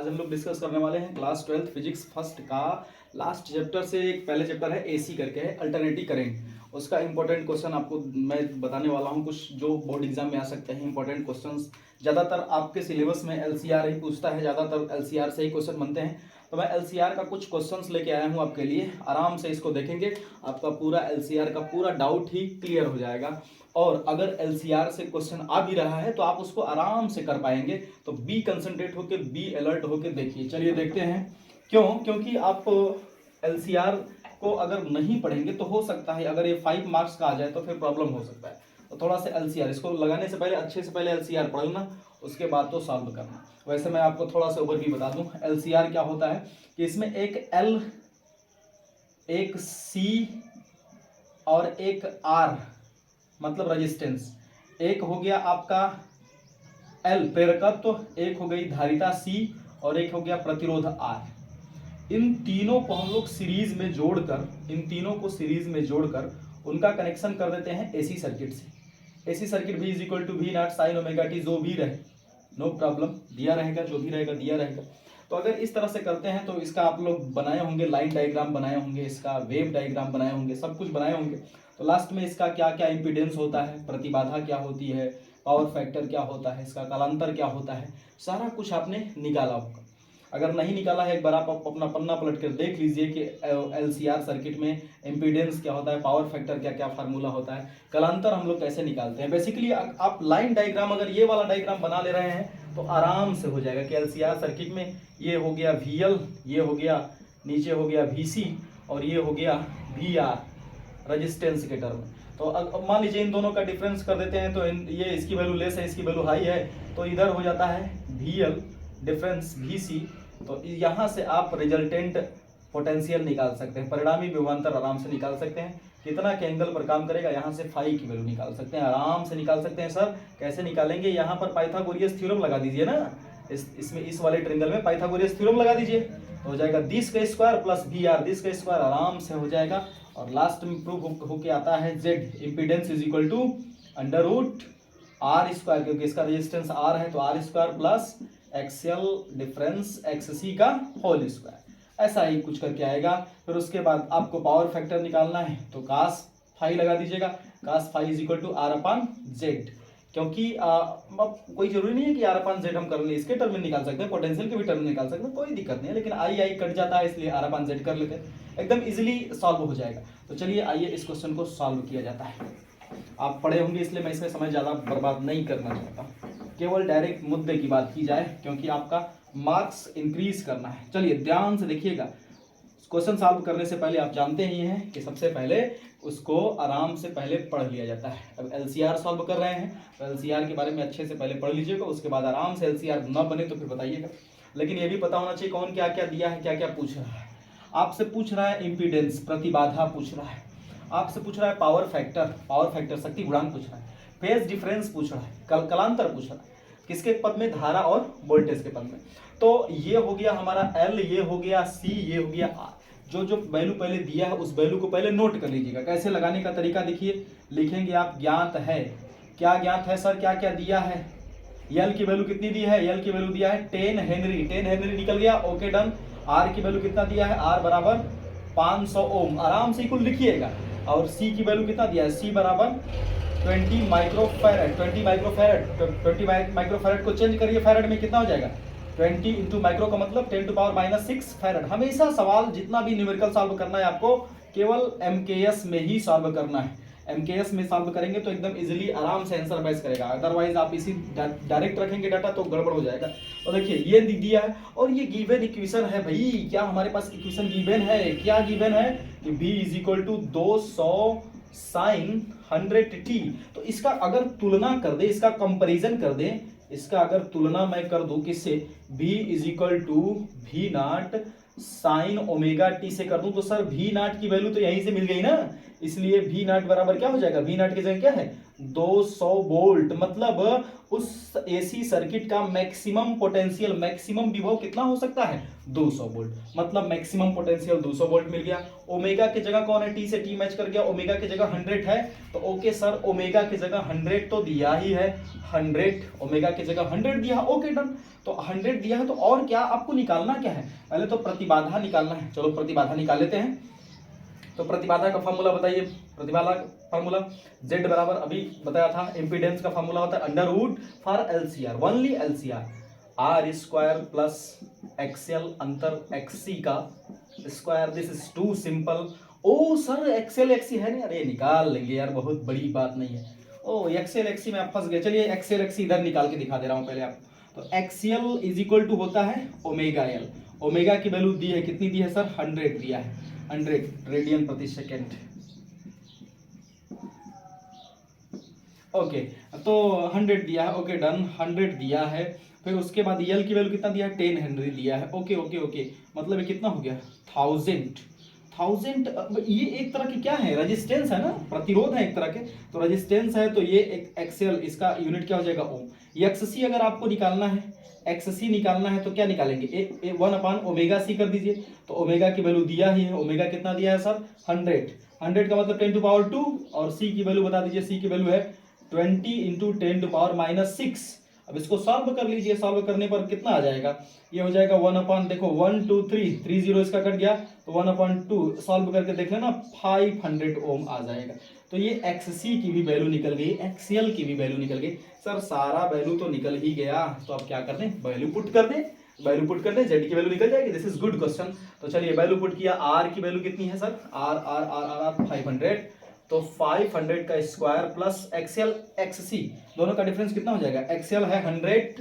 आज हम लोग डिस्कस करने वाले हैं क्लास 12 फिजिक्स फर्स्ट का लास्ट चैप्टर से। एक पहले चैप्टर है एसी करके है, अल्टरनेटिव करंट। उसका इंपॉर्टेंट क्वेश्चन आपको मैं बताने वाला हूं, कुछ जो बोर्ड एग्जाम में आ सकते हैं इंपॉर्टेंट क्वेश्चंस। ज़्यादातर आपके सिलेबस में एलसीआर ही पूछता है, ज़्यादातर एलसीआर से ही क्वेश्चन बनते हैं। तो मैं एलसीआर का कुछ क्वेश्चंस लेके आया हूं आपके लिए, आराम से इसको देखेंगे, आपका पूरा एलसीआर का पूरा डाउट ही क्लियर हो जाएगा। और अगर एलसीआर से क्वेश्चन आ भी रहा है तो आप उसको आराम से कर पाएंगे। तो बी कंसंट्रेट होके, बी अलर्ट होके देखिए। चलिए देखते हैं क्यों, क्योंकि आप एलसीआर को अगर नहीं पढ़ेंगे तो हो सकता है अगर ये 5 मार्क्स का आ जाए तो फिर प्रॉब्लम हो सकता है। तो थोड़ा सा एलसीआर इसको लगाने से पहले अच्छे से पहले एलसीआर पढ़ लेना, उसके बाद तो सॉल्व करना। वैसे मैं आपको थोड़ा सा ओवरव्यू बता दूं एलसीआर क्या होता है कि इसमें एक एल, एक सी और एक आर मतलब रेजिस्टेंस, एक हो गया आपका एल प्रेरकत्व, एक हो गई धारिता सी और एक हो गया प्रतिरोध आर। इन तीनों को हम लोग सीरीज में जोड़कर, इन तीनों को सीरीज में जोड़कर उनका कनेक्शन कर देते हैं एसी सर्किट से। एसी सर्किट भी is equal to V naught sine omega t, जो भी रहे नो प्रॉब्लम, दिया रहेगा, जो भी रहेगा दिया रहेगा। तो अगर इस तरह से करते हैं तो इसका आप लोग बनाए होंगे, लाइन डायग्राम बनाए होंगे, इसका वेव डायग्राम बनाए होंगे, सब कुछ बनाए होंगे। तो लास्ट में इसका क्या क्या इंपीडेंस होता है, प्रतिबाधा क्या होती है, पावर फैक्टर क्या होता है, इसका कालांतर क्या होता है, सारा कुछ आपने निकाला होगा। अगर नहीं निकाला है एक बार आप अपना पन्ना पलट कर देख लीजिए कि एलसीआर सर्किट में इम्पीडेंस क्या होता है, पावर फैक्टर क्या क्या फार्मूला होता है, कालांतर हम लोग कैसे निकालते हैं। बेसिकली आप लाइन डायग्राम अगर ये वाला डायग्राम बना ले रहे हैं तो आराम से हो जाएगा कि एलसीआर सर्किट में ये हो गया VL, ये हो गया नीचे हो गया VC और ये हो गया VR रेजिस्टेंस के टर्म। तो अब मान लीजिए इन दोनों का डिफरेंस कर देते हैं तो ये इसकी वैल्यू लेस है, इसकी वैल्यू हाई है, तो इधर हो जाता है VL डिफरेंस VC। तो यहाँ से आप रिजल्टेंट पोटेंशियल निकाल सकते हैं, परिणामी विभवांतर आराम से निकाल सकते हैं। कितना के एंगल पर काम करेगा यहाँ से फाई की वैल्यू निकाल सकते हैं, आराम से निकाल सकते हैं। सर कैसे निकालेंगे, यहाँ पर पाइथागोरियस थ्योरम लगा दीजिए ना, इसमें इस वाले ट्रायंगल में पाइथागोरियस थ्योरम लगा दीजिए तो हो जाएगा दिस का स्क्वायर प्लस VR दिस का स्क्वायर, आराम से हो जाएगा। और लास्ट में प्रूव होके आता है Z impedance is equal to under root R square, क्योंकि इसका रेजिस्टेंस R है तो R square plus XL difference XC का होल स्क्वायर, ऐसा ही कुछ करके आएगा। फिर उसके बाद आपको पावर फैक्टर निकालना है तो cos फाई लगा दीजिएगा, cos phi is equal to R upon Z, क्योंकि अब कोई जरूरी नहीं है कि R अपन Z हम कर ले, इसके टर्म में निकाल सकते हैं, पोटेंशियल के भी टर्म में निकाल सकते हैं, कोई दिक्कत नहीं है। लेकिन आई कट जाता है इसलिए R अपन Z कर लेते हैं, एकदम इजिली सॉल्व हो जाएगा। तो चलिए आइए इस क्वेश्चन को सॉल्व किया जाता है। आप पढ़े होंगे इसलिए मैं इसमें समय ज़्यादा बर्बाद नहीं करना चाहता, केवल डायरेक्ट मुद्दे की बात की जाए क्योंकि आपका मार्क्स इंक्रीज करना है। चलिए ध्यान से देखिएगा, क्वेश्चन सॉल्व करने से पहले आप जानते ही हैं कि सबसे पहले उसको आराम से पहले पढ़ लिया जाता है। अब एलसीआर सॉल्व कर रहे हैं तो एलसीआर के बारे में अच्छे से पहले पढ़ लीजिएगा, उसके बाद आराम से एलसीआर न बने तो फिर बताइएगा। लेकिन ये भी पता होना चाहिए कौन क्या क्या दिया है, क्या क्या पूछ रहा है। आपसे पूछ रहा है इम्पीडेंस, प्रतिबाधा पूछ रहा है, आपसे पूछ रहा है पावर फैक्टर शक्ति गुणांक पूछ रहा है, फेज डिफरेंस पूछ रहा है, कलांतर पूछ रहा है, किसके पद में, धारा और वोल्टेज के पद में। तो ये हो गया हमारा L, ये हो गया C, ये हो गया R। जो जो वैल्यू पहले दिया है उस वैल्यू को पहले नोट कर लीजिएगा। कैसे लगाने का तरीका देखिए, लिखेंगे आप ज्ञात है, क्या ज्ञात है सर, क्या क्या दिया है। L की वैल्यू कितनी दी है, L की वैल्यू दिया है 10 हेनरी, 10 हेनरी निकल गया, ओके डन। R की वैल्यू कितना दिया है, R बराबर 500 ओम, आराम से कुल लिखिएगा। और C की वैल्यू कितना दिया है, C बराबर 20 माइक्रोफैरड, 20 माइक्रोफैरड, 20 माइक्रोफैरड को चेंज करिए फैरड में, कितना हो जाएगा 20 इंटू माइक्रो का मतलब 10 टू पावर -6 फैरड। हमेशा सवाल जितना भी न्यूमेरिकल सॉल्व करना है आपको केवल MKS में ही सॉल्व करना है। MKS में सॉल्व करेंगे तो एकदम इजीली आराम से आंसर मैच करेगा, अदरवाइज आप इसी डायरेक्ट रखेंगे डाटा तो गड़बड़ हो जाएगा। तो देखिए ये दिया है और ये गिवन इक्वेशन है भाई, क्या हमारे पास इक्वेशन गिवन है, क्या गिवन है कि B is equal to 200 sine 100t। तो इसका अगर तुलना कर दे, इसका कंपैरिजन कर दे, इसका अगर तुलना मैं कर दूं किससे, B is equal to V naught sine omega t से कर दूं तो सर V नॉट की वैल्यू तो यहीं से मिल गई ना, इसलिए V नॉट बराबर क्या हो जाएगा, V नॉट की जगह क्या है 200 वोल्ट, मतलब उस एसी सर्किट का मैक्सिमम पोटेंशियल, मैक्सिमम विभव कितना हो सकता है 200 वोल्ट, मतलब मैक्सिमम पोटेंशियल 200 वोल्ट मिल गया। ओमेगा की जगह कौन है, टी से टी मैच कर गया, ओमेगा की जगह 100 है, तो ओके सर ओमेगा की जगह 100 तो दिया ही है, 100 ओमेगा की जगह 100 दिया, ओके डन। तो 100 दिया है, तो और क्या आपको निकालना क्या है, पहले तो प्रतिबाधा निकालना है। चलो प्रतिबाधा निकाल लेते हैं। तो प्रतिबाधा का फॉर्मूला बताइए, प्रतिबाधा फॉर्मूला Z बराबर अभी बताया था, इम्पीडेंस का फॉर्मूला होता है under root for LCR, only LCR, R square plus XL अंतर एक्सी का square, this is too simple. Oh sir XL XC है नहीं, अरे निकाल लेंगे यार, बहुत बड़ी बात नहीं है। ओ एक्सएल एक्सी में आप फंस गए, चलिए एक्सएल एक्सी इधर निकाल के दिखा दे रहा हूं पहले आप। तो एक्सएल इज इक्वल टू होता है ओमेगा एल, ओमेगा की वैल्यू दी है, कितनी दी है सर 100 दिया है, 100 रेडियन प्रति सेकेंड। ओके तो 100 दिया है, ओके डन, 100 दिया है। फिर उसके बाद यल की वैल्यू कितना दिया है 10 हेनरी दिया है, ओके ओके ओके, मतलब ये कितना हो गया 1000। ये एक तरह की क्या है, रेजिस्टेंस है ना, प्रतिरोध है एक तरह के, तो रेजिस्टेंस है, तो ये एक एक्सएल, इसका यूनिट क्या हो जाएगा ओम। एक्ससी अगर आपको निकालना है, एक्ससी निकालना है तो क्या निकालेंगे, ए 1/ओमेगा सी कर दीजिए। तो ओमेगा की वैल्यू दिया ही है, ओमेगा कितना दिया है सर 100, 100 का मतलब 10⁻², और सी की वैल्यू बता दीजिए, सी की वैल्यू है 20 × 10⁻⁻6। अब इसको सॉल्व कर लीजिए, सॉल्व करने पर कितना आ जाएगा, ये हो जाएगा 1 देखो 1 2 3 3 0 इसका कट गया, तो 1/2 सॉल्व करके देख लेना 500 ओम आ जाएगा। तो ये एक्ससी की भी वैल्यू निकल गई, एक्सएल की भी वैल्यू निकल गई। सर सारा वैल्यू तो निकल ही गया, तो अब क्या कर दें, वैल्यू पुट कर दें, वैल्यू पुट कर दें, जेड की वैल्यू निकल जाएगी, दिस इज गुड क्वेश्चन। तो चलिए वैल्यू पुट किया, आर की वैल्यू कितनी है sir, R R R R R 500, तो 500 का स्क्वायर प्लस एक्सएल एक्ससी, दोनों का डिफरेंस कितना हो जाएगा, एक्सएल है 100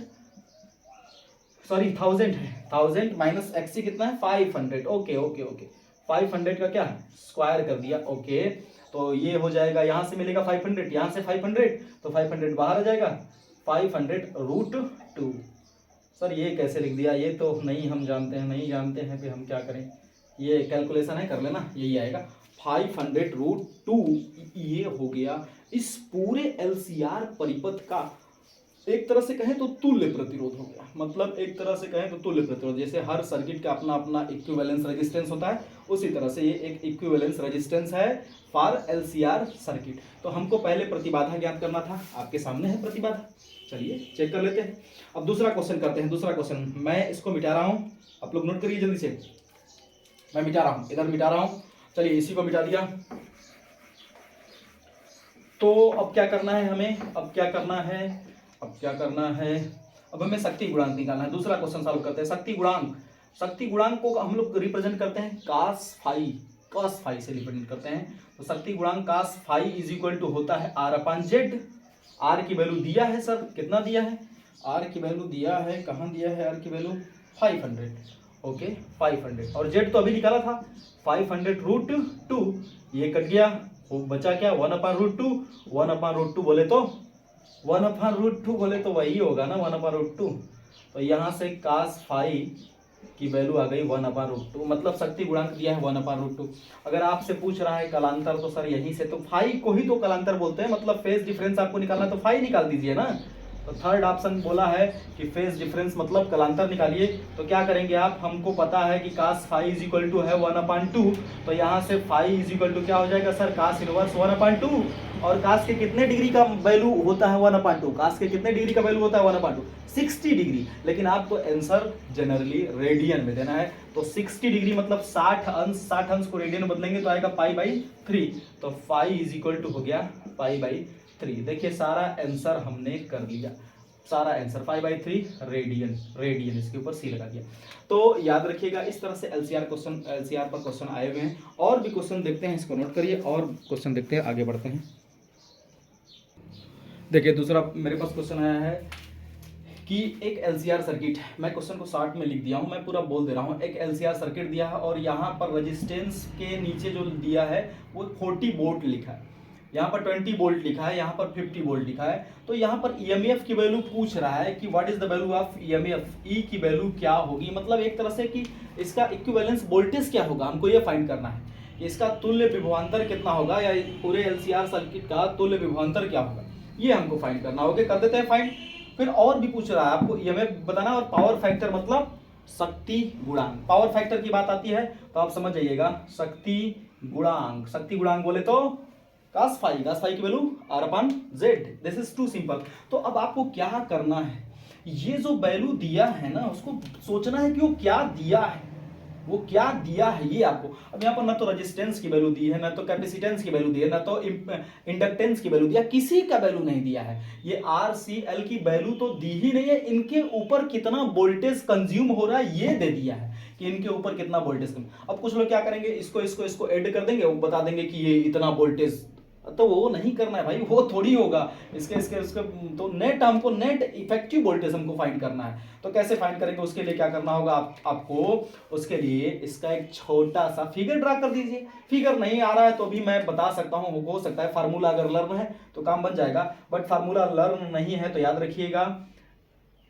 सॉरी 1000 है, 1000 माइनस एक्ससी कितना है 500, ओके ओके ओके, 500 का क्या स्क्वायर कर दिया, ओके। तो ये हो जाएगा, यहां से मिलेगा 500, यहां से 500, तो 500 बाहर आ जाएगा, 500√2। सर ये कैसे लिख दिया, ये तो नहीं हम जानते हैं, नहीं जानते हैं, फिर हम क्या करें, ये कैलकुलेशन है कर लेना, यही आएगा 500√2। ये हो गया इस पूरे एलसीआर परिपथ का एक तरह से कहें तो तुल्य प्रतिरोध हो गया, मतलब एक तरह से कहें तो तुल्य प्रतिरोध, जैसे हर सर्किट का अपना अपना इक्विवेलेंस रेजिस्टेंस होता है, उसी तरह से ये एक इक्विवेलेंस रेजिस्टेंस है फॉर एलसीआर सर्किट। तो हमको पहले प्रतिबाधा ज्ञात करना था, आपके सामने है प्रतिबाधा, चलिए चेक कर लेते हैं। अब दूसरा क्वेश्चन करते हैं, दूसरा क्वेश्चन मैं इसको मिटा रहा हूँ, आप लोग नोट करिए जल्दी से, मैं मिटा रहा हूँ, इधर मिटा रहा हूँ, चलिए इसी को मिटा दिया। तो अब क्या करना है हमें, अब क्या करना है, अब क्या करना है, अब हमें शक्ति गुणांक निकालना है। दूसरा क्वेश्चन सॉल्व करते हैं, शक्ति गुणांक, शक्ति गुणांक को हम लोग रिप्रेजेंट करते हैं cos फाई से रिप्रेजेंट करते हैं। तो शक्ति गुणांक cos phi is equal to होता है R/Z। आर की वैल्यू दिया है सर, कितना दिया है, आर की वैल्यू दिया है, कहाँ दिया है आर की वैल्यू 500, ओके 500, और जेड तो अभी निकाला था 500√2, ये कट गया, वो बचा क्या 1/√2, 1/√2 बोले तो 1/√2 बोले तो वही होगा ना 1/√2। तो यहाँ से cos फाई की वैल्यू आ गई 1/√2, मतलब शक्ति गुणांक दिया है 1/√2। अगर आपसे पूछ रहा है कलांतर, तो सर यहीं से तो फाई को ही तो कलांतर बोलते हैं, मतलब फेज डिफरेंस आपको निकालना तो फाई निकाल दीजिए ना। तो थर्ड ऑप्शन बोला है कि फेज डिफरेंस मतलब कलांतर निकालिए, तो क्या करेंगे आप, हमको पता है कि cos phi is equal to है 1/2, तो यहाँ से फाई इज इक्वल टू क्या हो जाएगा सर cos इनवर्स 1/2, और cos के कितने डिग्री का वैल्यू होता है 1/2, cos के कितने डिग्री का वैल्यू होता है 1/2, 60 डिग्री, लेकिन आपको आंसर जनरली रेडियन में देना है, तो 60 डिग्री मतलब 60 अंश, 60 अंश को रेडियन में बदलेंगे तो आएगा π/3, तो फाई इज इक्वल टू हो गया π/3। देखिए सारा आंसर हमने कर लिया, सारा आंसर π/3 रेडियन, रेडियन इसके ऊपर सी लगा दिया। तो याद रखिएगा इस तरह से एलसीआर पर क्वेश्चन आए हुए हैं, और भी क्वेश्चन देखते हैं, इसको नोट करिए, और क्वेश्चन देखते हैं, आगे बढ़ते हैं। देखिए दूसरा मेरे पास क्वेश्चन आया है कि एक एलसीआर सर्किट है, मैं क्वेश्चन को शॉर्ट में लिख दिया हूं, मैं पूरा बोल दे रहा हूं। एक एलसीआर सर्किट दिया है और यहाँ पर रेजिस्टेंस के नीचे जो दिया है वो 40 वोल्ट लिखा है, यहाँ पर 20 वोल्ट लिखा है, यहाँ पर 50 वोल्ट लिखा है। तो यहाँ पर ईएमएफ की वैल्यू पूछ रहा है कि what is the value of EMF, E की वैल्यू क्या होगी, मतलब एक तरह से कि इसका इक्विवेलेंस वोल्टेज क्या होगा, हमको ये फाइंड करना है। इसका तुल्य विभवांतर कितना होगा, या पूरे एलसीआर सर्किट का तुल्य विभवांतर क्या होगा, ये हमको फाइंड करना होगा। कर देते हैं फाइंड। फिर और भी पूछ रहा है आपको ये हमें बताना, और पावर फैक्टर मतलब शक्ति गुणांक। पावर फैक्टर की बात आती है तो आप समझ जाइएगा, शक्ति गुणांक। शक्ति गुणांक बोले तो cos फाई की value R/Z। This is too simple. तो अब आपको क्या करना है, ये जो वैल्यू दिया है ना उसको सोचना है कि वो क्या दिया है, वो क्या दिया है ये आपको। अब यहाँ पर ना तो रेजिस्टेंस की वैल्यू दी है, ना तो कैपेसिटेंस की वैल्यू दी है, ना तो इंडक्टेंस की वैल्यू दिया, किसी का वैल्यू नहीं दिया है। ये RCL की वैल्यू तो दी ही नहीं है, इनके ऊपर कितना वोल्टेज कंज्यूम हो रहा है ये दे दिया है कि इनके ऊपर कितना वोल्टेज। अब कुछ लोग क्या करेंगे, इसको ऐड कर देंगे, वो बता देंगे कि ये इतना वोल्टेज, तो वो नहीं करना है भाई, वो थोड़ी होगा। इसके तो नेट हमको नेट इफेक्टिव वोल्टेज हमको फाइंड करना है। तो कैसे फाइंड करेंगे, उसके लिए क्या करना होगा आपको, उसके लिए इसका एक छोटा सा फिगर ड्रा कर दीजिए। फिगर नहीं आ रहा है तो भी मैं बता सकता हूं, हो सकता है फार्मूला अगर लर्न है तो काम बन जाएगा, बट फार्मूला लर्न नहीं है तो याद रखिएगा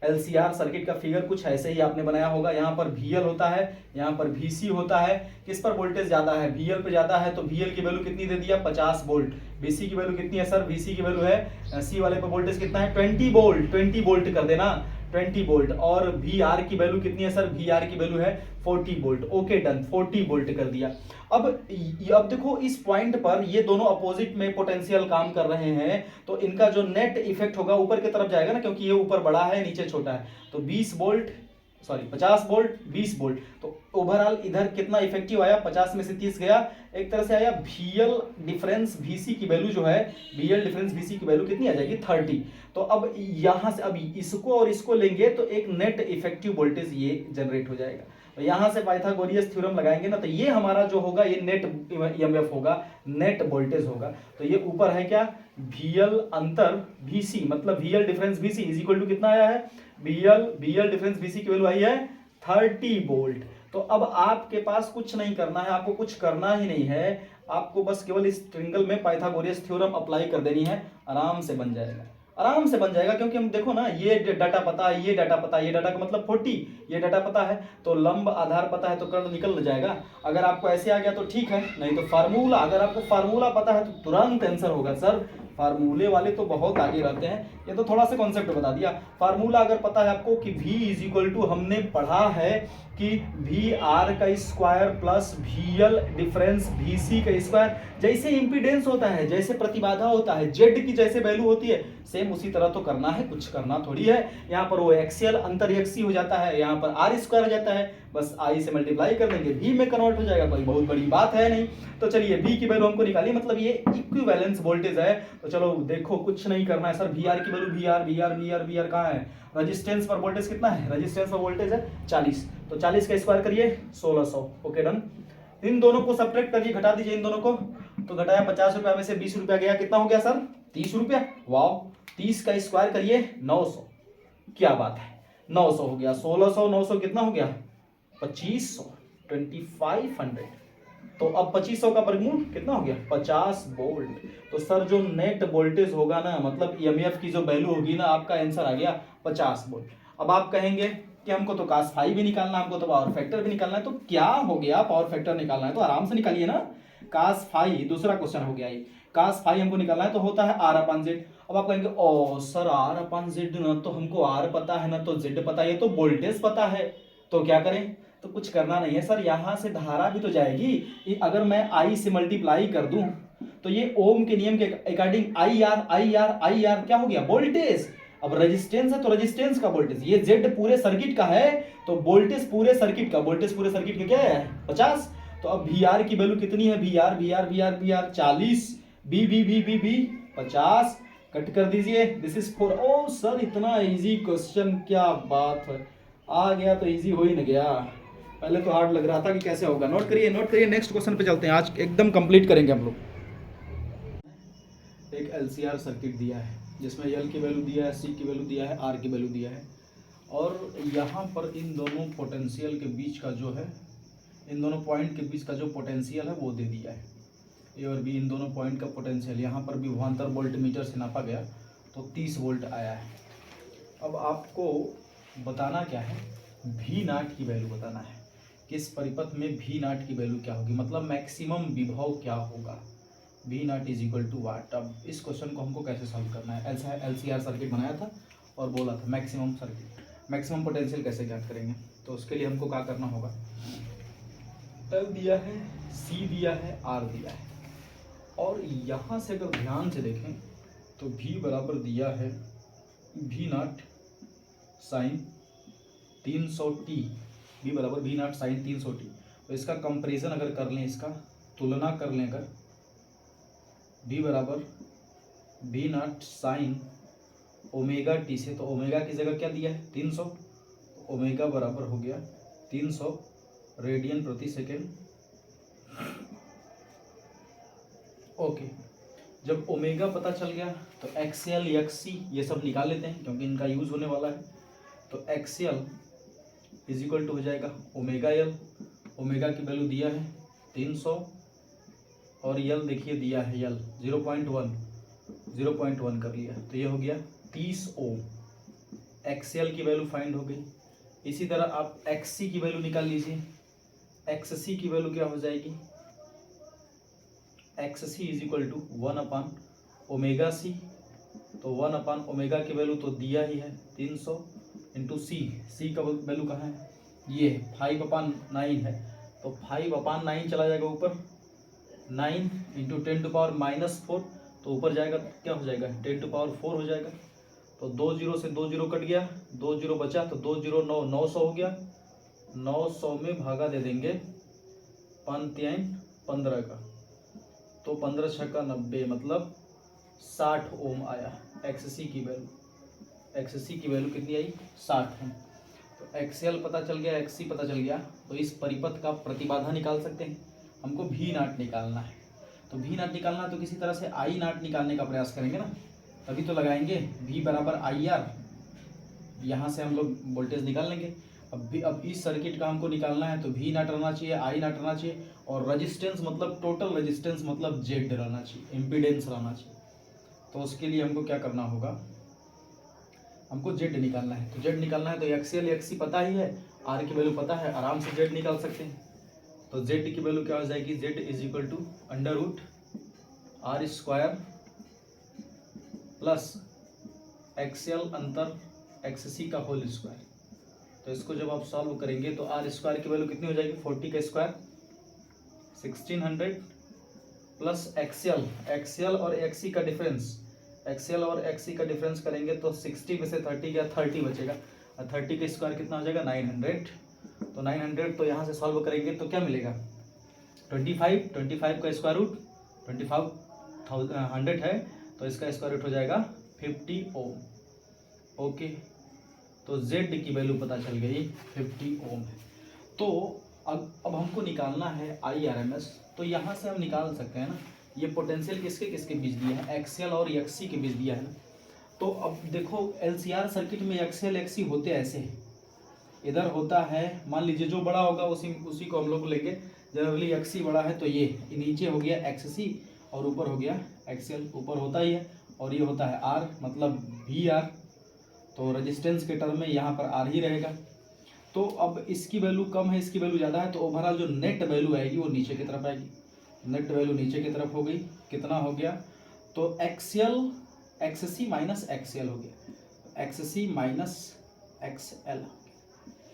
एलसीआर सर्किट का फिगर कुछ ऐसे ही आपने बनाया होगा। यहाँ पर VL होता है, यहाँ पर VC होता है। किस पर वोल्टेज ज्यादा है, VL पे ज्यादा है, तो VL की वैल्यू कितनी दे दिया 50 वोल्ट। VC की वैल्यू कितनी है सर, VC की वैल्यू है C वाले पे वोल्टेज कितना है 20 वोल्ट, 20 वोल्ट कर देना 20 वोल्ट। और VR की वैल्यू कितनी है सर, VR की वैल्यू है 40 वोल्ट। ओके डन, 40 वोल्ट कर दिया। अब देखो इस पॉइंट पर ये दोनों अपोजिट में पोटेंशियल काम कर रहे हैं, तो इनका जो नेट इफेक्ट होगा ऊपर की तरफ जाएगा ना, क्योंकि ये ऊपर बड़ा है नीचे छोटा है। तो 20 वोल्ट, सॉरी 50 वोल्ट 20 वोल्ट, तो ओवरऑल इधर कितना इफेक्टिव आया, 50 में से 30 गया, एक तरह से आया। VL डिफरेंस VC की वैल्यू जो है, VL डिफरेंस VC की वैल्यू कितनी आ जाएगी 30। तो अब यहां से अभी इसको और इसको लेंगे तो एक नेट इफेक्टिव वोल्टेज ये जनरेट हो जाएगा। तो यहां से पाइथागोरियस थ्योरम लगाएंगे ना, तो ये हमारा जो होगा ये नेट EMF होगा, नेट वोल्टेज होगा। तो ये ऊपर है क्या, VL अंतर VC, मतलब VL difference VC is equal to कितना आया है, VL डिफरेंस VC की वैल्यू आई है 30 वोल्ट। तो अब आपके पास कुछ नहीं करना है, आपको कुछ करना ही नहीं है, आपको बस केवल इस ट्रिंगल में पाइथागोरियस थ्योरम अप्लाई कर देनी है, आराम से बन जाएगा, आराम से बन जाएगा। क्योंकि हम देखो ना, ये डाटा पता है, ये डाटा पता है, ये डाटा का मतलब 40, ये डाटा पता है, तो लंब आधार पता है तो कर्ण निकल जाएगा। अगर आपको ऐसे आ गया तो ठीक है, नहीं तो फार्मूला, अगर आपको फार्मूला पता है तो तुरंत आंसर होगा। सर फार्मूले वाले तो बहुत आगे रहते हैं, ये तो थोड़ा सा कॉन्सेप्ट बता दिया। फार्मूला अगर पता है आपको कि V इज इक्वल टू, हमने पढ़ा है कि VR का square plus VL difference VC का स्क्वायर। जैसे इंपीडेंस होता है, जैसे प्रतिबाधा होता है, Z की जैसे वैल्यू होती है, सेम उसी तरह तो करना है, कुछ करना थोड़ी है। यहाँ पर वो एक्सियल अंतरिक्षी हो जाता है, यहाँ पर R स्क्वायर हो जाता है, बस I से मल्टीप्लाई कर देंगे V में कन्वर्ट हो जाएगा, कोई बहुत बड़ी बात है नहीं। तो चलिए V की वैल्यू हमको निकाली, मतलब ये इक्विवेलेंस वोल्टेज है। तो चलो देखो कुछ नहीं करना है सर, VR की वैल्यू VR कहाँ है, रेजिस्टेंस पर वोल्टेज कितना है, रेजिस्टेंस पर वोल्टेज है 40, तो 40 का स्क्वायर करिए 1600। Okay done. इन दोनों को सब्ट्रैक्ट करिए, घटा दीजिए इन दोनों को, तो घटाया 50 रुपया में से 20 रुपया गया, कितना हो गया सर 30 रुपया। वाओ, 30 का स्क्वायर करिए 900, क्या बात है 900 हो गया, 1600 900 कितना हो गया 2500, 2500। तो अब 2500 का वर्गमूल कितना हो गया 50 वोल्ट। तो सर जो नेट वोल्टेज होगा ना, मतलब EMF की जो वैल्यू होगी ना, आपका आंसर आ गया 50 वोल्ट। अब आप कहेंगे कि हमको तो cos फाई भी निकालना, हमको तो पावर फैक्टर भी निकालना है, तो क्या हो गया, पावर फैक्टर निकालना है तो आराम से निकालिए ना। cos फाई दूसरा क्वेश्चन हो गया ये, cos फाई हमको निकालना है तो होता है R/Z। अब आप कहेंगे ओ सर R/Z, ना तो हमको R पता है ना तो Z पता है, ये तो वोल्टेज पता है, तो क्या करें। तो कुछ करना नहीं है सर, यहां से धारा भी तो जाएगी। अगर मैं I से मल्टीप्लाई कर दूं तो ये ओम के नियम के अकॉर्डिंग IR क्या हो गया वोल्टेज। अब रेजिस्टेंस है तो रेजिस्टेंस का वोल्टेज, ये Z पूरे सर्किट का है तो वोल्टेज पूरे सर्किट का, वोल्टेज पूरे सर्किट का क्या है 50। तो अब VR की वैल्यू कितनी है, VR 40, B 50, कट कर दीजिए, this is for. Oh sir इतना इजी क्वेश्चन, क्या बात है, आ गया तो इजी हो ही न गया, पहले तो हार्ड लग रहा था कि कैसे होगा। नोट करिए नोट करिए, नेक्स्ट क्वेश्चन पे चलते हैं, आज एकदम कंप्लीट करेंगे हम लोग। एक LCR सर्किट दिया है जिसमें L की वैल्यू दिया है, C की वैल्यू दिया है, R की वैल्यू दिया है, और यहाँ पर इन दोनों पोटेंशियल के बीच का जो है, इन दोनों पॉइंट के बीच का जो पोटेंशियल है वो दे दिया है, A और B इन दोनों पॉइंट का पोटेंशियल यहाँ पर भी विभवांतर वोल्ट मीटर से नापा गया तो 30 वोल्ट आया है। अब आपको बताना क्या है, V0 की वैल्यू बताना है किस परिपथ में भी नॉट की वैल्यू क्या होगी, मतलब मैक्सिमम विभव क्या होगा, भी नॉट इज इक्वल टू वाट। अब इस क्वेश्चन को हमको कैसे सॉल्व करना है, LCR सर्किट बनाया था और बोला था मैक्सिमम सर्किट, मैक्सिमम पोटेंशियल कैसे ज्ञात करेंगे। तो उसके लिए हमको क्या करना होगा, L दिया है, C दिया है, R दिया है, और यहाँ से अगर ध्यान से देखें तो V बराबर दिया है V naught sine 300t, V बराबर V नॉट साइन 300t। तो इसका कंपेरिजन अगर कर लें, इसका तुलना कर लें अगर, V बराबर V naught sine omega t से, तो ओमेगा की जगह क्या दिया है 300, ओमेगा बराबर हो गया 300 रेडियन प्रति सेकेंड। ओके, जब ओमेगा पता चल गया तो एक्सएल एक्ससी ये सब निकाल लेते हैं क्योंकि इनका यूज होने वाला है। तो एक्सएल इज इक्वल टू हो जाएगा ओमेगा एल, ओमेगा की वैल्यू दिया है 300 और यल देखिए दिया है यल 0.1 कर लिया, तो ये हो गया 30 ओम। एक्सएल की वैल्यू फाइंड हो गई। इसी तरह आप एक्ससी की वैल्यू निकाल लीजिए, एक्ससी की वैल्यू क्या हो जाएगी, XC is equal to 1 upon omega C, तो 1 अपान ओमेगा की वैल्यू तो दिया ही है 300 इंटू सी का वैल्यू कहाँ है, ये 5 अपान 9 है, तो 5 अपान 9 चला जाएगा ऊपर, 9 इंटू 10⁻⁻4, तो ऊपर जाएगा क्या हो जाएगा 10⁻4 हो जाएगा। तो 2 जीरो से 2 जीरो कट गया, 2 जीरो बचा, तो 2 जीरो 9, 900 हो गया, 900 में भागा दे देंगे 15 का, तो 15 छक्का 90, मतलब 60 ओम आया एक्ससी की वैल्यू। एक्ससी की वैल्यू कितनी आई 60 ओम। तो एक्सएल पता चल गया, एक्ससी पता चल गया, तो इस परिपथ का प्रतिबाधा निकाल सकते हैं। हमको भी नॉट निकालना है, तो भी नॉट निकालना है तो किसी तरह से आई नॉट निकालने का प्रयास करेंगे ना, तभी तो लगाएंगे V बराबर IR, यहाँ से हम लोग वोल्टेज निकाल लेंगे। अब इस सर्किट का हमको निकालना है तो V नॉट रहना चाहिए, I नॉट रहना चाहिए, और रजिस्टेंस मतलब टोटल रजिस्टेंस मतलब Z रहना चाहिए, इम्पीडेंस रहना चाहिए। तो उसके लिए हमको क्या करना होगा, हमको Z निकालना है। तो Z निकालना है तो एक्सएल एक्ससी पता ही है, R की वैल्यू पता है, आराम से Z निकाल सकते हैं। तो Z की वैल्यू क्या हो जाएगी, Z is equal to under root R square plus XL अंतर एक्ससी का होल स्क्वायर। तो इसको जब आप सॉल्व करेंगे तो R स्क्वायर की वैल्यू कितनी हो जाएगी 40 का स्क्वायर 1600 प्लस एक्सएल और एक्सी का डिफरेंस, एक्सएल और एक्सी का डिफरेंस करेंगे तो 60 में से 30 गया 30 बचेगा, और 30 का स्क्वायर कितना हो जाएगा 900। तो 900 तो यहाँ से सॉल्व करेंगे तो क्या मिलेगा 25 का स्क्वायर रूट 2500 है, तो इसका स्क्वायर रूट हो जाएगा 50 ओम। ओके, तो Z की वैल्यू पता चल गई 50 ओम है। तो अब हमको निकालना है IRMS, तो यहाँ से हम निकाल सकते हैं ना, ये पोटेंशियल किसके किसके बीच दिया है, एक्सएल और एक्सी के बीच दिया है ना। तो अब देखो LCR सर्किट में एक्सएल एक्सी होते ऐसे हैं, इधर होता है मान लीजिए जो बड़ा होगा उसी को हम लोग लेंगे, जनरली एक्सी बड़ा है तो ये नीचे हो गया एक्ससी और ऊपर हो गया एक्सएल, ऊपर होता ही है, और ये होता है R मतलब VR, तो रेजिस्टेंस के टर्म में यहाँ पर R ही रहेगा। तो अब इसकी वैल्यू कम है, इसकी वैल्यू ज़्यादा है, तो ओवरऑल जो नेट वैल्यू आएगी वो नीचे की तरफ आएगी, नेट वैल्यू नीचे की तरफ हो गई, कितना हो गया, तो एक्सएल एक्ससी माइनस एक्सएल हो गया, एक्ससी माइनस एक्सएल,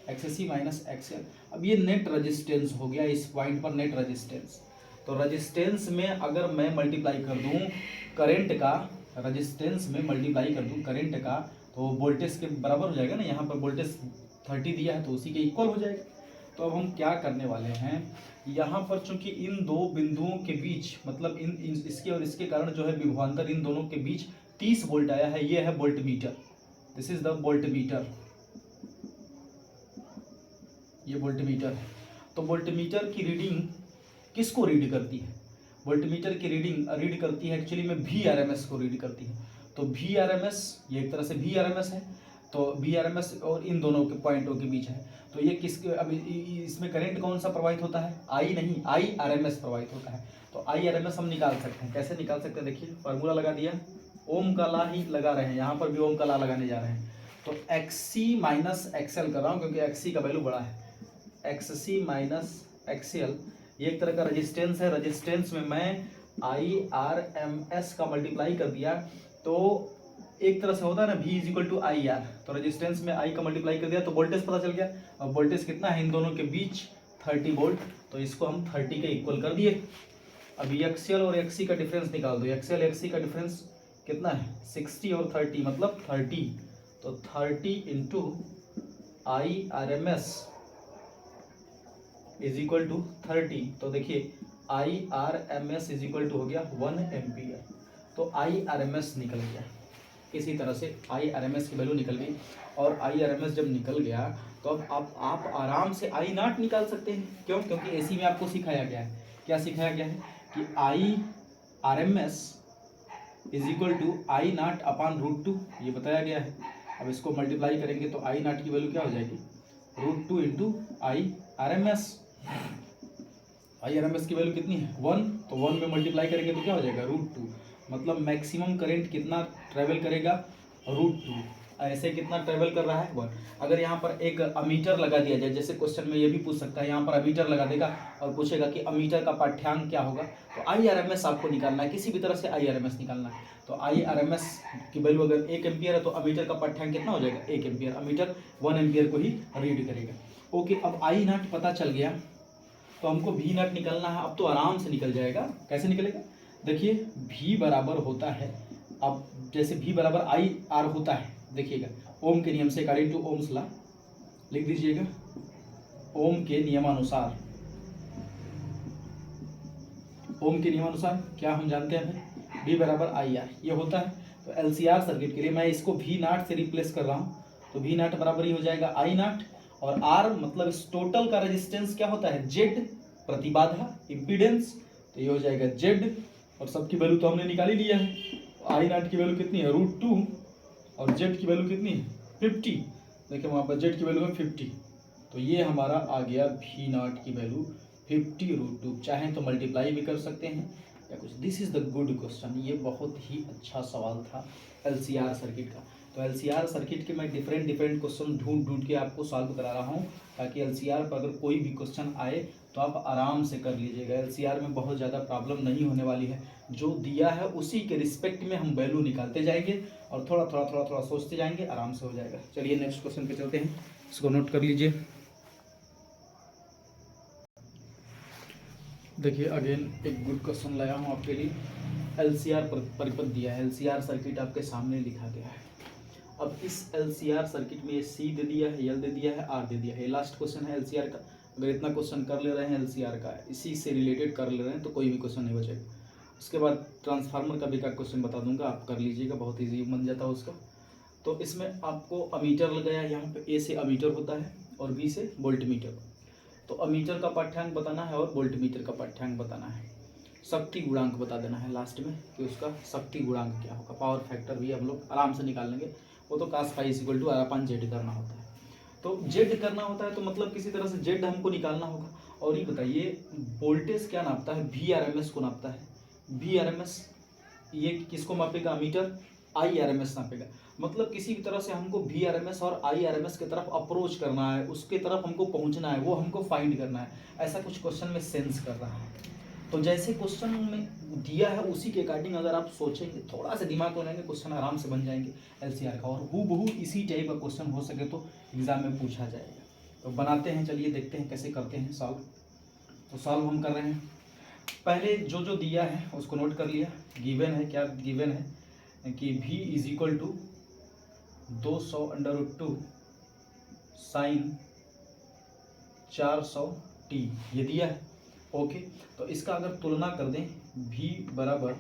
एक्ससी माइनस एक्सएल। अब ये नेट रेजिस्टेंस हो गया इस पॉइंट पर, नेट रेजिस्टेंस। तो रेजिस्टेंस में अगर मैं मल्टीप्लाई कर दूं करंट का, रेजिस्टेंस में मल्टीप्लाई कर दूं करंट का, तो वोल्टेज के बराबर हो जाएगा ना, यहाँ पर वोल्टेज 30 दिया है तो उसी के इक्वल हो जाएगा। तो अब हम क्या करने वाले हैं, यहाँ पर चूंकि इन दो बिंदुओं के बीच मतलब इसके और इसके कारण जो है विभवांतर इन दोनों के बीच 30 वोल्ट आया है, ये है volt meter, this is the volt meter, ये वोल्ट मीटर है। तो वोल्ट मीटर की रीडिंग किसको रीड करती है, वोल्ट मीटर की रीडिंग रीड करती है एक्चुअली में VRMS को रीड करती है। तो VRMS ये एक तरह से VRMS है, तो VRMS और इन दोनों के पॉइंटों के बीच है, तो ये किसके, अब इसमें करंट कौन सा प्रवाहित होता है, I नहीं IRMS प्रवाहित होता है। तो IRMS हम निकाल सकते हैं, कैसे निकाल सकते हैं, देखिए फार्मूला लगा दिया, ओम का ला ही लगा रहे हैं, यहाँ पर भी ओम का ला लगाने जा रहे हैं। तो XC माइनस XL कर रहा हूँ क्योंकि XC का वैल्यू बड़ा है, XC माइनस XL, ये एक तरह का रेजिस्टेंस है। रेजिस्टेंस में मैं IRMS का मल्टीप्लाई कर दिया तो एक तरह से होता है ना V is equal to IR, तो रेजिस्टेंस में I का मल्टीप्लाई कर दिया तो वोल्टेज पता चल गया। और वोल्टेज कितना है इन दोनों के बीच, 30 वोल्ट, तो इसको हम 30 के इक्वल कर दिए। अब XL और XC का डिफरेंस निकाल दो। XL XC का डिफरेंस कितना है, 60 और 30 मतलब 30, तो 30 into IRMS is equal to 30, तो देखिए IRMS इज इक्वल टू हो गया 1 एम्पियर, तो IRMS निकल गया। इसी तरह से IRMS की वैल्यू निकल गई, और IRMS जब निकल गया तो अब आप आराम से I नॉट निकाल सकते हैं। क्यों? क्योंकि AC में आपको सिखाया गया है, क्या सिखाया गया है कि IRMS is equal to I naught upon √2, ये बताया गया है। अब इसको मल्टीप्लाई करेंगे तो I नॉट की वैल्यू क्या हो जाएगी, √2 इंटू IRMS। IRMS की वैल्यू कितनी है 1, तो 1 में मल्टीप्लाई करेंगे तो क्या हो जाएगा √2, मतलब मैक्सिमम करंट कितना ट्रेवल करेगा, √2। ऐसे कितना ट्रेवल कर रहा है 1। अगर यहाँ पर एक अमीटर लगा दिया जाए, जैसे क्वेश्चन में ये भी पूछ सकता है, यहाँ पर अमीटर लगा देगा और पूछेगा कि अमीटर का पाठ्यांक क्या होगा, तो IRMS आपको निकालना है, किसी भी तरह से IRMS निकालना है। तो IRMS की वैल्यू अगर 1 एम्पियर है तो अमीटर का पाठ्यांक कितना हो जाएगा 1 एम्पियर, अमीटर 1 एम्पियर को ही रीड करेगा। ओके, अब I नॉट पता चल गया तो हमको V नॉट निकलना है। अब तो आराम से निकल जाएगा। कैसे निकलेगा, देखिए V बराबर होता है, अब जैसे V बराबर IR होता है, देखिएगा ओम के नियम से, अकॉर्डिंग टू ओम्स लॉ लिख दीजिएगा, ओम के नियमानुसार, ओम के नियमानुसार क्या हम जानते हैं भाई, V बराबर IR ये होता है। तो LCR सर्किट के लिए मैं इसको V नॉट से रिप्लेस कर रहा हूँ, तो V नॉट बराबर ही हो जाएगा I नॉट, और R मतलब इस टोटल का रेजिस्टेंस क्या होता है Z, प्रतिबाधा, इम्पीडेंस, तो ये हो जाएगा Z, और सबकी वैल्यू तो हमने निकाल ही लिया है। I नॉट की वैल्यू कितनी है √2, और Z की वैल्यू कितनी है 50, देखिए वहाँ पर Z की वैल्यू है 50, तो ये हमारा आ गया V नॉट की वैल्यू 50 √2। चाहें तो मल्टीप्लाई भी कर सकते हैं या कुछ। This is the good question, ये बहुत ही अच्छा सवाल था LCR सर्किट का। तो LCR सर्किट के मैं डिफरेंट क्वेश्चन ढूंढ के आपको सॉल्व करा रहा हूँ, ताकि LCR पर अगर कोई भी क्वेश्चन आए तो आप आराम से कर लीजिएगा। LCR में बहुत ज़्यादा प्रॉब्लम नहीं होने वाली है, जो दिया है उसी के रिस्पेक्ट में हम वैल्यू निकालते जाएंगे और थोड़ा सोचते जाएंगे, आराम से हो जाएगा। चलिए नेक्स्ट क्वेश्चन पे चलते हैं, इसको नोट कर लीजिए। देखिए अगेन एक गुड क्वेश्चन लाया हूँ आपके लिए। LCR परिपथ दिया है, LCR सर्किट आपके सामने लिखा गया है। अब इस LCR सर्किट में ये C दे दिया है, L दे दिया है, R दे दिया है। ये लास्ट क्वेश्चन है LCR का। अगर इतना क्वेश्चन कर ले रहे हैं LCR का, इसी से रिलेटेड कर ले रहे हैं, तो कोई भी क्वेश्चन नहीं बचेगा। उसके बाद ट्रांसफार्मर का भी का क्वेश्चन बता दूंगा, आप कर लीजिएगा, बहुत ईजी बन जाता है उसका। तो इसमें आपको अमीटर लगाया, यहाँ पे A से अमीटर होता है और B से वोल्टमीटर। तो अमीटर का पाठ्यांक बताना है और वोल्टमीटर का पाठ्यांक बताना है। शक्ति गुणांक बता देना है लास्ट में कि उसका शक्ति गुणांक क्या होगा। पावर फैक्टर भी हम लोग आराम से निकाल लेंगे, वो तो cos phi equal to R/Z करना होता है। तो Z करना होता है तो मतलब किसी तरह से Z हमको निकालना होगा। और ये बताइए वोल्टेज क्या नापता है, VRMS को नापता है। VRMS ये किसको मापेगा, अमीटर IRMS नापेगा। मतलब किसी भी तरह से हमको VRMS और IRMS की तरफ अप्रोच करना है, उसके तरफ हमको पहुंचना है, वो हमको फाइंड करना है। ऐसा कुछ क्वेश्चन में सेंस कर रहा है। तो जैसे क्वेश्चन में दिया है उसी के अकॉर्डिंग अगर आप सोचेंगे, थोड़ा सा दिमाग लगाएंगे, क्वेश्चन आराम से बन जाएंगे LCR का। और हूबहू इसी टाइप का क्वेश्चन हो सके तो एग्जाम में पूछा जाएगा। तो बनाते हैं, चलिए देखते हैं कैसे करते हैं सॉल्व। तो सॉल्व हम कर रहे हैं। पहले जो दिया है उसको नोट कर लिया। गिवन है, क्या गिवन है कि V is equal to 200√2 sine 400t, ये दिया है। ओके, तो इसका अगर तुलना कर दें, V बराबर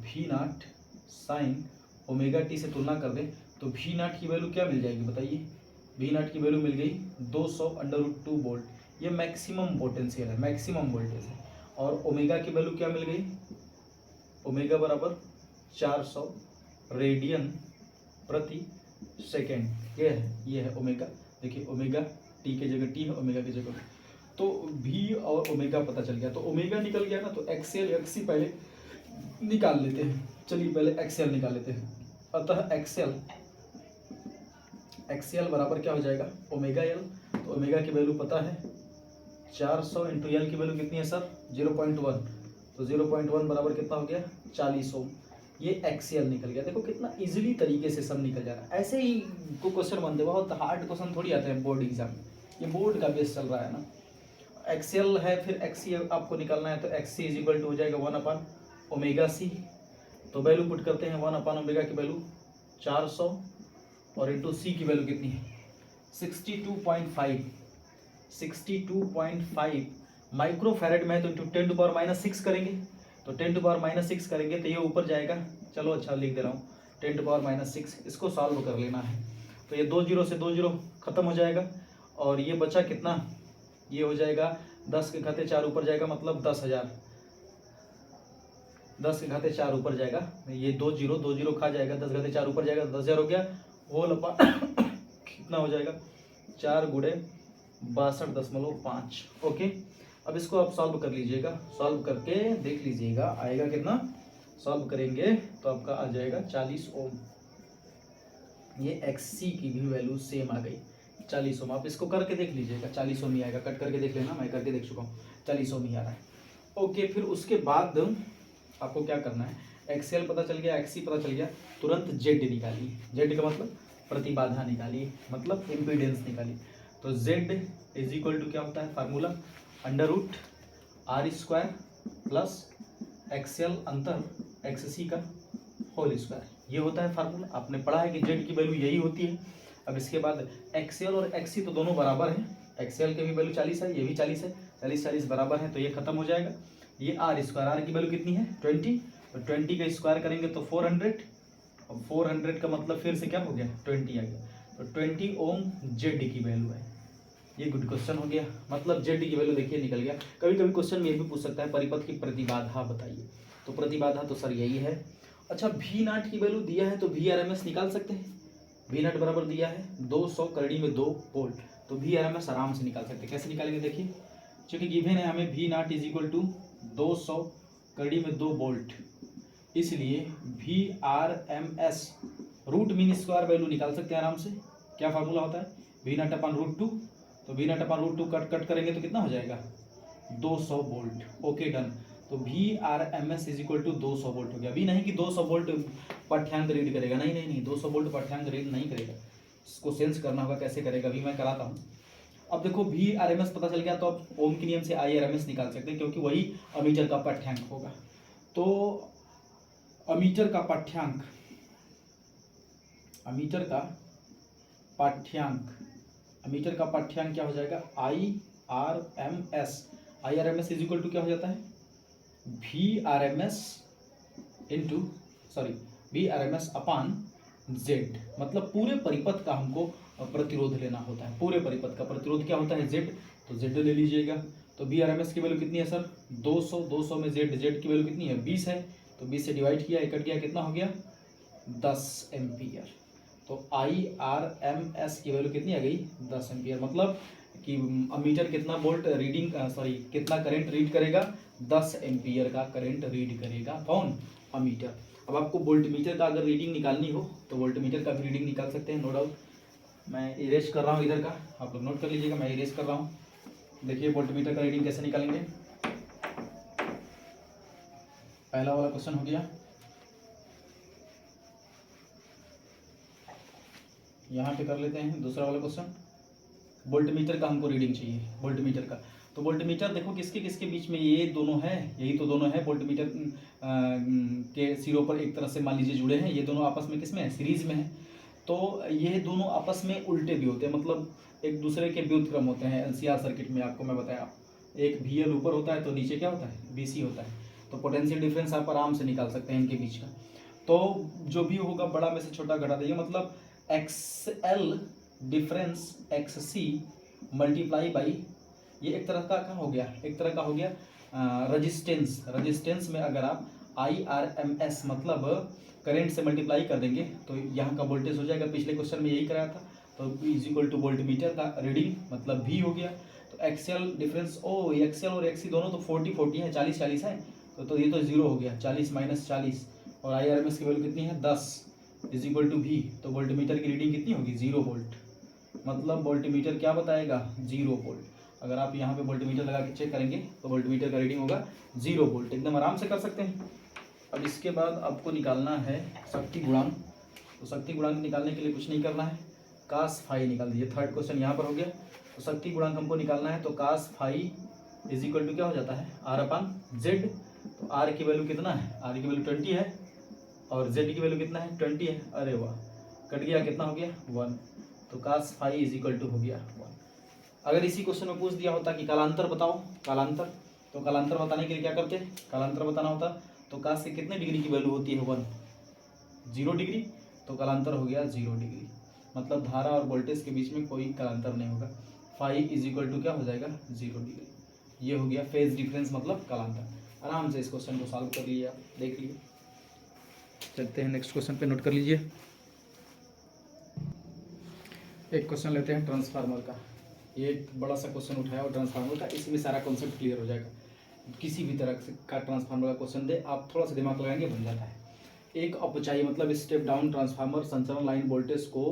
V naught sine omega t से तुलना कर दें, तो V नॉट की वैल्यू क्या मिल जाएगी बताइए। V नॉट की वैल्यू मिल गई 200√2 वोल्ट। ये मैक्सिमम पोटेंशियल है, मैक्सिमम वोल्टेज है। और ओमेगा की वैल्यू क्या मिल गई, ओमेगा बराबर 400 रेडियन प्रति सेकेंड। ये है ओमेगा। देखिए ओमेगा टी के जगह टी है, ओमेगा की जगह। तो V और ओमेगा पता चल गया, तो ओमेगा निकल गया ना, तो XL XC पहले निकाल लेते हैं। चलिए पहले XL निकाल लेते हैं। अतः XL बराबर क्या हो जाएगा, ओमेगा L। तो ओमेगा की वैल्यू पता है 400 इंटू एल की वैल्यू कितनी है सर 0.1, तो 0.1 बराबर कितना हो गया 40 ओम। ये एक्सीएल निकल गया। देखो कितना इजीली तरीके से सब निकल जा रहा है। ऐसे ही को क्वेश्चन बनते, बहुत हार्ड क्वेश्चन थोड़ी आते हैं बोर्ड एग्जाम में, ये बोर्ड का बेस चल रहा है ना। एक्सीएल है, फिर एक्सी आपको निकालना है, तो एक्सी इज इक्वल टू हो जाएगा 1/ओमेगा सी। तो वैल्यू पुट करते हैं 1/ओमेगा की वैल्यू 400 और इंटू सी की वैल्यू कितनी है 62.5 माइक्रोफैरेड में है, तो इंटू 10⁻⁻6 करेंगे, तो 10⁻⁻6 करेंगे तो ये ऊपर जाएगा। चलो अच्छा लिख दे रहा हूँ 10⁻⁻6, इसको सॉल्व कर लेना है। तो ये 2 जीरो से 2 जीरो खत्म हो जाएगा, और ये बचा कितना, ये हो जाएगा 10 के घाते 4 ऊपर जाएगा, मतलब 10,000। 10 के घाते 4 ऊपर जाएगा, ये 2 जीरो खा जाएगा, 10 घाते 4 ऊपर जाएगा, 10,000 हो गया। होल अपा कितना हो जाएगा 4 गुणे 62.5। ओके, अब इसको आप सॉल्व कर लीजिएगा, सॉल्व करके देख लीजिएगा आएगा कितना। सॉल्व करेंगे तो आपका आ जाएगा 40 ओम। ये एक्सी की भी वैल्यू सेम आ गई 40 ओम। आप इसको करके देख लीजिएगा 40 ओम ही आएगा, कट करके देख लेना, मैं करके देख चुका हूँ 40 ओम ही आ रहा है। ओके, फिर उसके बाद आपको क्या करना है, एक्सएल पता चल गया, एक्सी पता चल गया, तुरंत जेड निकालिए। जेड का मतलब प्रतिबाधा निकालिए, मतलब इम्पीडेंस निकालिए। तो जेड इज इक्वल टू क्या होता है फार्मूला, √r² प्लस एक्सएल अंतर एक्ससी का होल स्क्वायर। ये होता है फार्मूला, आपने पढ़ा है कि जेड की वैल्यू यही होती है। अब इसके बाद एक्सएल और एक्सी तो दोनों बराबर हैं, एक्सएल की भी वैल्यू 40 है, ये भी 40 है, 40 बराबर है, तो ये खत्म हो जाएगा। ये r², आर की वैल्यू कितनी है 20, तो 20 का स्क्वायर करेंगे तो 400, और 400 का मतलब फिर से क्या हो गया 20 आ गया, तो 20 ओम जेड की वैल्यू है। ये गुड क्वेश्चन हो गया, मतलब जेड की वैल्यू देखिए निकल गया। कभी कभी क्वेश्चन में ये भी पूछ सकता है परिपथ की प्रतिबाधा बताइए, तो प्रतिबाधा तो सर यही है। अच्छा, V0 की वैल्यू दिया है तो VRMS निकाल सकते हैं। V0 बराबर दिया है 200 करड़ी में 2 वोल्ट, तो VRMS आराम से निकाल सकते हैं। कैसे निकालेंगे देखिए, चूंकि गिवन है हमें V0 इज इक्वल टू 200 करड़ी में 2 वोल्ट, इसलिए VRMS root mean square value निकाल सकते हैं आराम से। क्या फार्मूला होता है V0/√2, तो V0/√2 कट करेंगे तो कितना हो जाएगा 200 वोल्ट। ओके डन, तो VRMS is equal to 200 volt हो गया। अभी नहीं कि 200 वोल्ट पाठ्यांक रीड करेगा, नहीं 200 वोल्ट पाठ्यांक रीड नहीं करेगा, इसको सेंस करना होगा। कैसे करेगा अभी मैं कराता हूँ। अब देखो VRMS पता चल गया, तो आप ओम के नियम से IRMS निकाल सकते हैं, क्योंकि वही अमीटर का पाठ्यांक होगा। तो अमीटर का पाठ्यांक, अमीटर का पाठ्यांक क्या हो जाएगा IRMS इज इक्वल टू क्या हो जाता है VRMS अपान जेड। मतलब पूरे परिपथ का हमको प्रतिरोध लेना होता है, पूरे परिपथ का प्रतिरोध क्या होता है जेड, तो जेड ले लीजिएगा। तो VRMS की वैल्यू कितनी है सर 200 में जेड की वैल्यू कितनी है 20 है, तो 20 से डिवाइड किया, कट गया, कितना हो गया 10 एम्पियर। तो IRMS की वैल्यू कितनी आ गई 10 एम्पियर। मतलब कि अमीटर कितना वोल्ट रीडिंग कितना करंट रीड करेगा 10 एम्पियर का करंट रीड करेगा कौन अमीटर। अब आपको वोल्टमीटर का अगर रीडिंग निकालनी हो तो वोल्टमीटर का भी रीडिंग निकाल सकते हैं, नो डाउट। मैं इरेज कर रहा हूँ इधर का, आप लोग नोट कर लीजिएगा, मैं इरेज कर रहा हूँ। देखिए वोल्टमीटर का रीडिंग कैसे निकालेंगे। पहला वाला क्वेश्चन हो गया, यहाँ पे कर लेते हैं दूसरा वाला क्वेश्चन। वोल्टमीटर का हमको रीडिंग चाहिए, वोल्टमीटर का। तो वोल्टमीटर देखो किसके किसके बीच में, ये दोनों है, यही तो दोनों है वोल्टमीटर के सिरों पर एक तरह से मान लीजिए जुड़े हैं। ये दोनों आपस में किसमें है सीरीज में है। तो ये दोनों आपस में उल्टे भी होते हैं, मतलब एक दूसरे के व्युत्क्रम होते हैं। LCR सर्किट में आपको मैं बताया, एक VL ऊपर होता है तो नीचे क्या होता है BC होता है। तो पोटेंशियल डिफरेंस आप आराम से निकाल सकते हैं इनके बीच का। तो जो भी होगा बड़ा में से छोटा घटा दीजिए, मतलब XL difference XC multiply by, ये एक तरह का हो गया, एक तरह का हो गया रजिस्टेंस। रजिस्टेंस में अगर आप IRMS मतलब करंट से मल्टीप्लाई कर देंगे तो यहाँ का वोल्टेज हो जाएगा। पिछले क्वेश्चन में यही कराया था। तो इज इक्वल टू वोल्टमीटर का रीडिंग मतलब V हो गया। तो एक्सएल डिफरेंस एक्सएल और XC दोनों तो 40 है, 40 है, तो ये तो 0 हो गया, 40 - 40। और IRMS की वैल्यू कितनी है 10 इज इक्वल टू V। तो वोल्टमीटर की रीडिंग कितनी होगी 0 वोल्ट। मतलब वोल्टमीटर क्या बताएगा 0 वोल्ट। अगर आप यहाँ पे वोल्टमीटर लगा के चेक करेंगे तो वोल्टमीटर का रीडिंग होगा 0 वोल्ट, एकदम आराम से कर सकते हैं। अब इसके बाद आपको निकालना है शक्ति गुणांक। तो शक्ति गुणांक निकालने के लिए कुछ नहीं करना है, कास फाई निकाल दीजिए। थर्ड क्वेश्चन यहाँ पर हो गया। तो शक्ति गुणांक हमको निकालना है, तो cos phi is equal to क्या हो जाता है आर अपन जेड। तो आर की वैल्यू कितना है, आर की वैल्यू 20 है और जेड की वैल्यू कितना है 20 है। अरे वाह, कट गया, कितना हो गया 1। तो cos phi is equal to हो गया 1। अगर इसी क्वेश्चन में पूछ दिया होता कि कालांतर बताओ, कालांतर, तो कालांतर बताने के लिए क्या करते हैं, कालांतर बताना होता तो कास से कितने डिग्री की वैल्यू होती है 1, 0 डिग्री। तो कालांतर हो गया 0 डिग्री, मतलब धारा और वोल्टेज के बीच में कोई कालांतर नहीं होगा। फाई इज इक्वल टू क्या हो जाएगा 0 डिग्री। ये हो गया फेज डिफरेंस मतलब कालांतर। आराम से इस क्वेश्चन को सॉल्व कर लीजिए, आप देख लीजिए। चलते हैं नेक्स्ट क्वेश्चन पे, नोट कर लीजिए। एक क्वेश्चन लेते हैं ट्रांसफार्मर का। ये एक बड़ा सा क्वेश्चन उठाया और ट्रांसफार्मर का, इसी में सारा कॉन्सेप्ट क्लियर हो जाएगा। किसी भी तरह से का ट्रांसफार्मर का क्वेश्चन दे, आप थोड़ा सा दिमाग लगाएंगे बन जाता है। एक अपचाई मतलब स्टेप डाउन ट्रांसफार्मर संचरण लाइन वोल्टेज को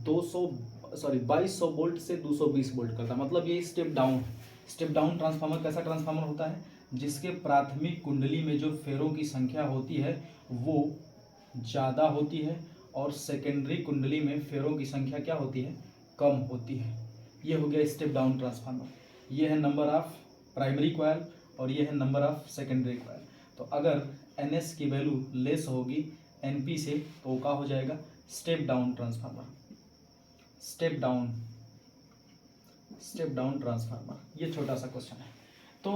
2200 वोल्ट से 220 वोल्ट करता है। मतलब ये स्टेप डाउन है। स्टेप डाउन ट्रांसफार्मर कैसा ट्रांसफार्मर होता है, जिसके प्राथमिक कुंडली में जो फेरों की संख्या होती है वो ज़्यादा होती है और सेकेंडरी कुंडली में फेरों की संख्या क्या होती है, कम होती है। ये हो गया स्टेप डाउन ट्रांसफार्मर। ये है नंबर ऑफ प्राइमरी कॉइल और ये है नंबर ऑफ सेकेंडरी कॉइल। तो अगर NS की वैल्यू लेस होगी NP से तो वो क्या हो जाएगा step down transformer, step down transformer. ये छोटा सा क्वेश्चन है। तो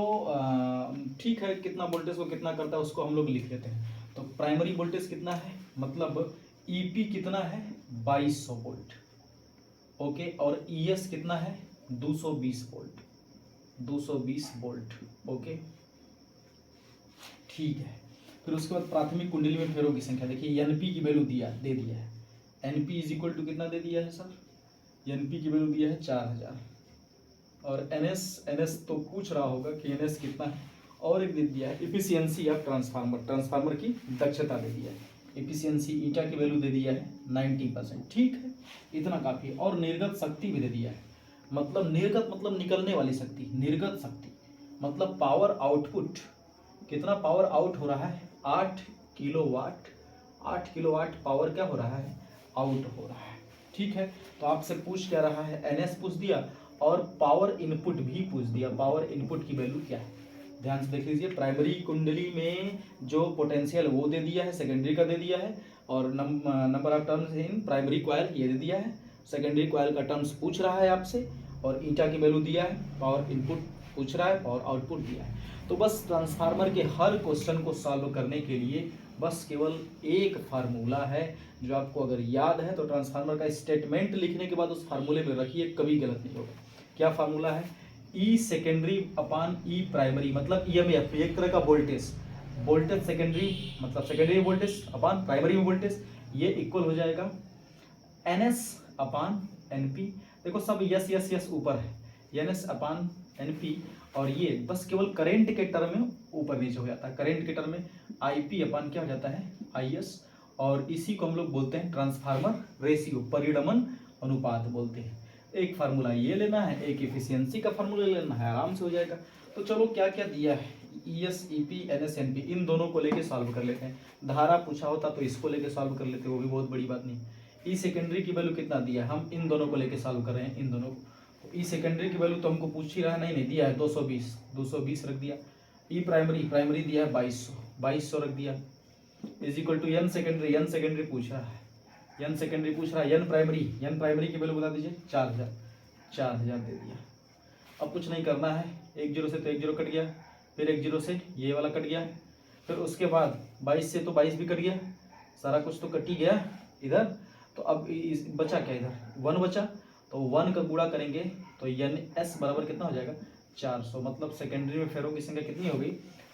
ठीक है, कितना वोल्टेज को कितना करता है उसको हम लोग लिख लेते हैं। तो प्राइमरी वोल्टेज कितना है, मतलब EP कितना है 2200 वोल्ट, ओके। और ES कितना है 220 वोल्ट, 220 वोल्ट, ओके, ठीक है। फिर उसके बाद प्राथमिक कुंडली में फेरों की संख्या देखिए, NP की वैल्यू दे दिया है। NP इज इक्वल टू कितना दे दिया है सर, NP की वैल्यू दिया है 4000। और NS तो पूछ रहा होगा कि NS कितना है, और एक दे दिया है इफिशियंसी ऑफ ट्रांसफार्मर की दक्षता दे दिया है। इफिशियंसी ईटा की वैल्यू दे दिया है 90%, ठीक है, इतना काफ़ी है। और निर्गत शक्ति भी दे दिया है, मतलब निर्गत मतलब निकलने वाली शक्ति, निर्गत शक्ति मतलब पावर आउटपुट, कितना पावर आउट हो रहा है 8 किलोवाट। 8 किलोवाट पावर क्या हो रहा है, आउट हो रहा है, ठीक है। तो आपसे पूछ क्या रहा है, NS पूछ दिया और पावर इनपुट भी पूछ दिया। पावर इनपुट की वैल्यू क्या है, ध्यान से देख लीजिए। प्राइमरी कुंडली में जो पोटेंशियल वो दे दिया है, सेकेंडरी का दे दिया है, और number of turns in primary coil ये दे दिया है। सेकेंडरी कॉइल का टर्म्स पूछ रहा है आपसे, और ईटा की वैल्यू दिया है, पावर इनपुट पूछ रहा है, पावर आउटपुट दिया है। तो बस ट्रांसफार्मर के हर क्वेश्चन को सॉल्व करने के लिए बस केवल एक फार्मूला है, जो आपको अगर याद है तो ट्रांसफार्मर का स्टेटमेंट लिखने के बाद उस फार्मूले में रखिए, कभी गलत नहीं होगा। क्या फार्मूला है, E सेकेंडरी अपान E प्राइमरी, मतलब EMF एक तरह का वोल्टेज, वोल्टेज सेकेंडरी मतलब सेकेंडरी वोल्टेज अपान प्राइमरी वोल्टेज, ये इक्वल हो जाएगा NS अपान NP। देखो सब यस यस यस ऊपर है, NS अपान NP, और ये बस केवल करंट के टर्म में ऊपर नीचे हो जाता है। करंट के टर्म में IP अपान क्या हो जाता है IS, और इसी को हम लोग बोलते हैं ट्रांसफार्मर रेशियो, परिणमन अनुपात बोलते हैं। एक फार्मूला ये लेना है, एक एफिशिएंसी का फार्मूला लेना है, आराम से हो जाएगा। तो चलो क्या क्या दिया है, ES EP NS NP, इन दोनों को लेके सॉल्व कर लेते हैं। धारा पूछा होता तो इसको लेके सॉल्व कर लेते, वो भी बहुत बड़ी बात नहीं। ई सेकेंडरी की वैल्यू कितना दिया है, हम इन दोनों को लेके सॉल्व कर रहे हैं, इन दोनों को। तो ई सेकेंडरी की वैल्यू तो हमको पूछ ही रहा है, नहीं दिया है 220 रख दिया। ई प्राइमरी दिया है 2200 रख दिया, is equal to N secondary पूछ रहा है, एन सेकेंडरी पूछ रहा है, एन प्राइमरी की वैल्यू बता दीजिए 4000 दे दिया। अब कुछ नहीं करना है, 1 0 से तो 1 0 कट गया, फिर 1 0 से ये वाला कट गया, फिर उसके बाद 22 से तो 22 भी कट गया, सारा कुछ तो कट ही गया इधर। तो अब बचा क्या, इधर 1 बचा, तो 1 का गुणा करेंगे तो एन एस बराबर कितना हो जाएगा 400। मतलब सेकेंडरी में फेरों की संख्या कितनी हो गई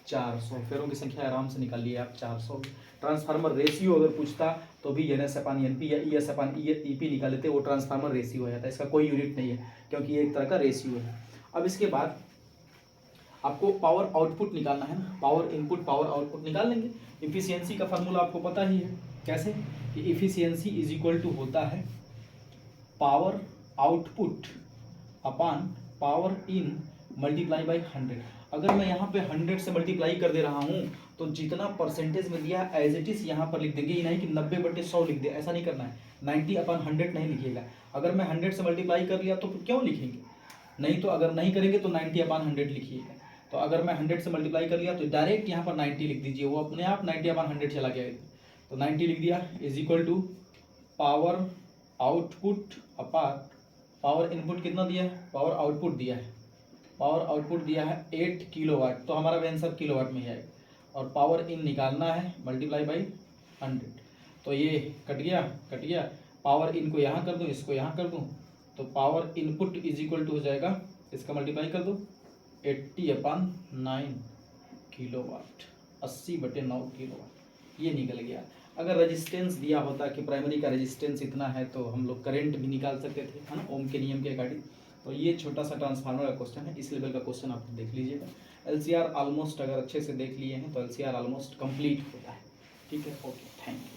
400। फेरों की संख्या आराम से निकालिए आप 400। ट्रांसफार्मर रेशियो अगर पूछता तो भी NS अपान NP या ES अपान EP निकाल लेते, वो ट्रांसफार्मर रेशियो हो जाता है, इसका कोई यूनिट नहीं है क्योंकि ये एक तरह का रेशियो है। अब इसके बाद आपको पावर आउटपुट निकालना है ना, पावर इनपुट पावर आउटपुट निकाल लेंगे। इफिशियंसी का फार्मूला आपको पता ही है कैसे, कि इफिशियंसी इज इक्वल टू होता है power output upon power in multiply by 100। अगर मैं यहाँ पे 100 से मल्टीप्लाई कर दे रहा हूँ तो जितना परसेंटेज में दिया एज इट इज यहाँ पर लिख देंगे, ये नहीं कि 90/100 लिख दे, ऐसा नहीं करना है। 90/100 नहीं लिखिएगा। अगर मैं 100 से मल्टीप्लाई कर लिया तो क्यों लिखेंगे, नहीं तो अगर नहीं करेंगे तो 90/100 लिखिएगा। तो अगर मैं 100 से मल्टीप्लाई कर लिया तो डायरेक्ट यहाँ पर 90 लिख दीजिए, वो अपने आप 90/100 चला गया। तो 90 लिख दिया is equal to power output upon power input कितना दिया है, पावर आउटपुट दिया है, पावर आउटपुट दिया है 8 किलोवाट, तो हमारा आंसर किलोवाट में ही आएगा। और पावर इन निकालना है मल्टीप्लाई बाई 100, तो ये कट गया। पावर इन को यहाँ कर दूँ, इसको यहाँ कर दूँ, तो power input is equal to हो जाएगा, इसका मल्टीप्लाई कर दो 80/9 किलोवाट, 80/9 किलोवाट, ये निकल गया। अगर रेजिस्टेंस दिया होता कि प्राइमरी का रेजिस्टेंस इतना है तो हम लोग करंट भी निकाल सकते थे, है ना, ओम के नियम के अकॉर्डिंग। तो ये छोटा सा ट्रांसफार्मर का क्वेश्चन है, इस लेवल का क्वेश्चन आप देख लीजिएगा। एलसीआर ऑलमोस्ट अगर अच्छे से देख लिए हैं तो एलसीआर ऑलमोस्ट कंप्लीट होता है। ठीक है, ओके, थैंक यू।